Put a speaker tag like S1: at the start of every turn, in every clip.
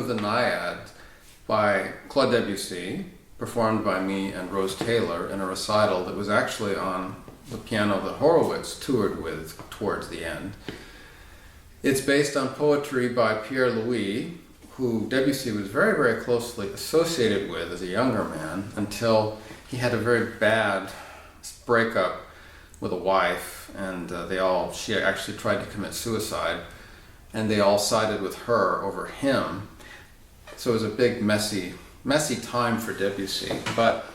S1: of the Niads by Claude Debussy, performed by me and Rose Taylor in a recital that was actually on the piano that Horowitz toured with towards the end. It's based on poetry by Pierre Louys, who Debussy was very, very closely associated with as a younger man until he had a very bad breakup with a wife, and she actually tried to commit suicide, and they all sided with her over him. So it was a big, messy time for Debussy. But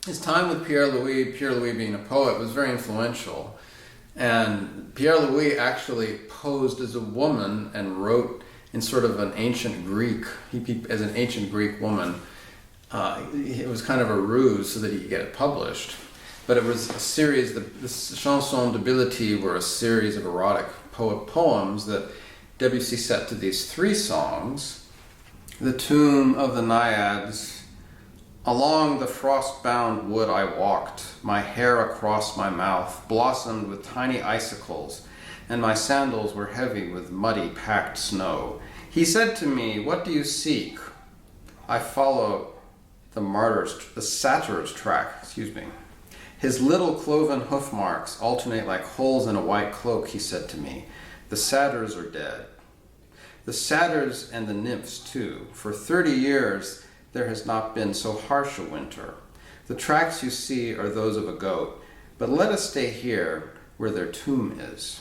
S1: his time with Pierre Louys being a poet, was very influential. And Pierre Louys actually posed as a woman and wrote in sort of an ancient Greek, as an ancient Greek woman. It was kind of a ruse so that he could get it published. But it was a series, the Chansons de Debility were a series of erotic poems that Debussy set to these 3 songs. The tomb of the Niads. Along the frost-bound wood I walked, my hair across my mouth blossomed with tiny icicles, and my sandals were heavy with muddy packed snow. He said to me, "What do you seek?" I follow the satyr's track, His little cloven hoof marks alternate like holes in a white cloak, he said to me. The satyrs are dead. The satyrs and the nymphs too. For 30 years there has not been so harsh a winter. The tracks you see are those of a goat, but let us stay here where their tomb is.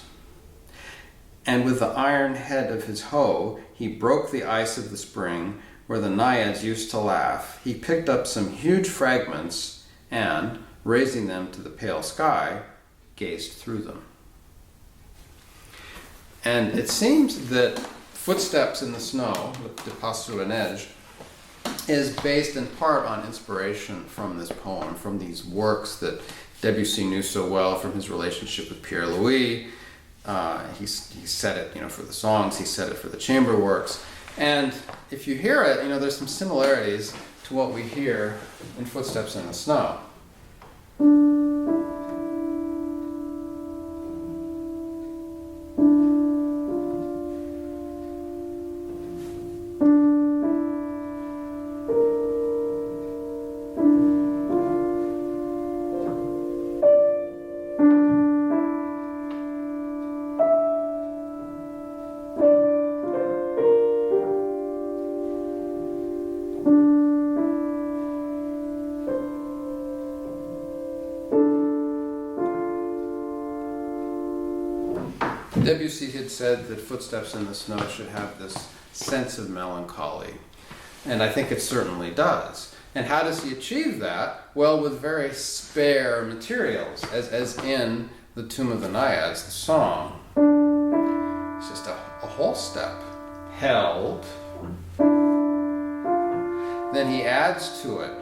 S1: And with the iron head of his hoe, he broke the ice of the spring where the Niads used to laugh. He picked up some huge fragments and, raising them to the pale sky, gazed through them. And it seems that Footsteps in the Snow, De Pas sur la Neige, is based in part on inspiration from this poem, from these works that Debussy knew so well from his relationship with Pierre Louys. He set it, for the songs, he set it for the chamber works. And if you hear it, there's some similarities to what we hear in Footsteps in the Snow. Debussy had said that Footsteps in the Snow should have this sense of melancholy, and I think it certainly does. And how does he achieve that? Well, with very spare materials, as in The Tomb of the Niads, the song. It's just a whole step held. Then he adds to it.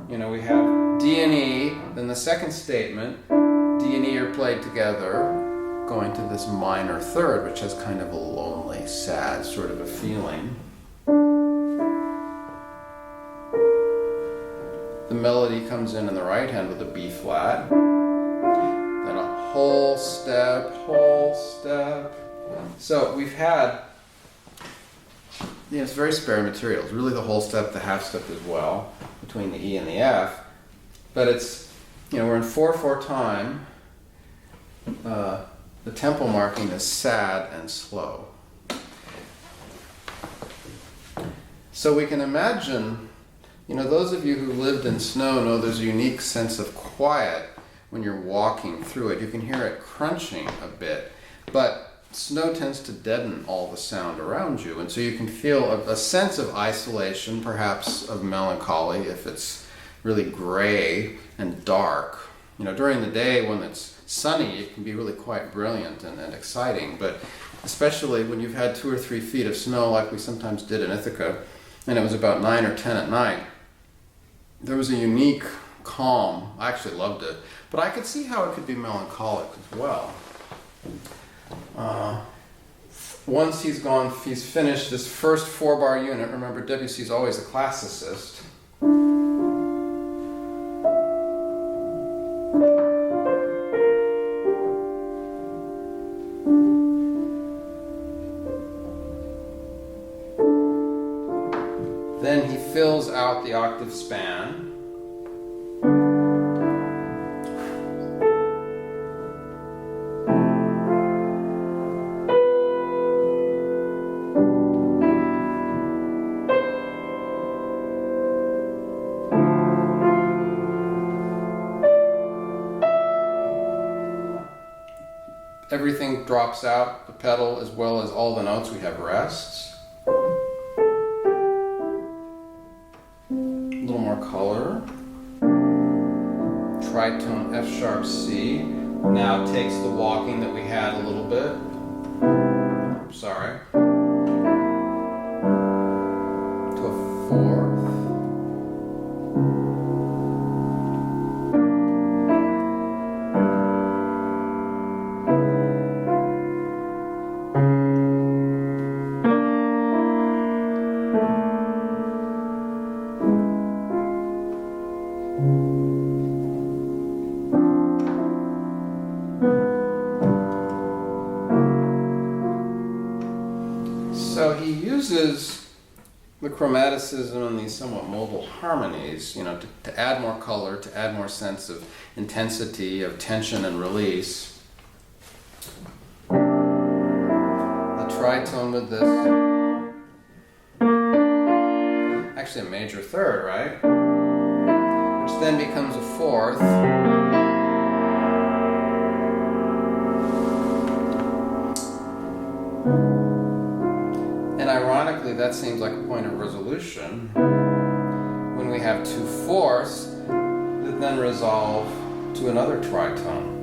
S1: We have D and E, then the second statement, D and E are played together, going to this minor third, which has kind of a lonely, sad sort of a feeling. The melody comes in the right hand with a B flat. Then a whole step. So we've had, it's very spare materials. Really the whole step, the half step as well, between the E and the F. But it's, we're in 4/4 time. The tempo marking is sad and slow. So we can imagine, those of you who lived in snow know there's a unique sense of quiet when you're walking through it. You can hear it crunching a bit, but snow tends to deaden all the sound around you, and so you can feel a sense of isolation, perhaps of melancholy if it's really gray and dark. During the day when it's sunny, it can be really quite brilliant and exciting, but especially when you've had 2 or 3 feet of snow like we sometimes did in Ithaca, and it was about 9 or 10 at night, there was a unique calm. I actually loved it, but I could see how it could be melancholic as well. Once he's finished this first 4-bar unit, remember Debussy's always a classicist, throughout the octave span. Everything drops out, the pedal as well as all the notes. We have rests. A little more color. Tritone F sharp C. Now takes the walking that we had a little bit. Sorry. To a fourth. So he uses the chromaticism and these somewhat mobile harmonies, to add more color, to add more sense of intensity, of tension and release. The tritone with this, actually a major third, right? Which then becomes a fourth. And ironically, that seems like a point of resolution when we have two fourths that then resolve to another tritone.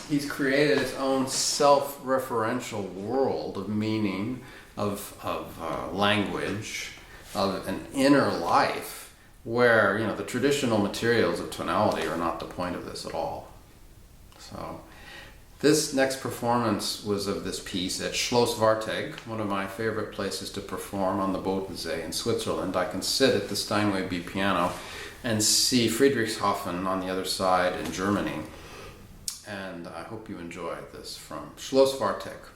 S1: He's created his own self-referential world of meaning, of language, of an inner life, where the traditional materials of tonality are not the point of this at all. So. This next performance was of this piece at Schloss Warteg, one of my favorite places to perform on the Bodensee in Switzerland. I can sit at the Steinway B piano and see Friedrichshafen on the other side in Germany. And I hope you enjoy this from Schloss Warteg.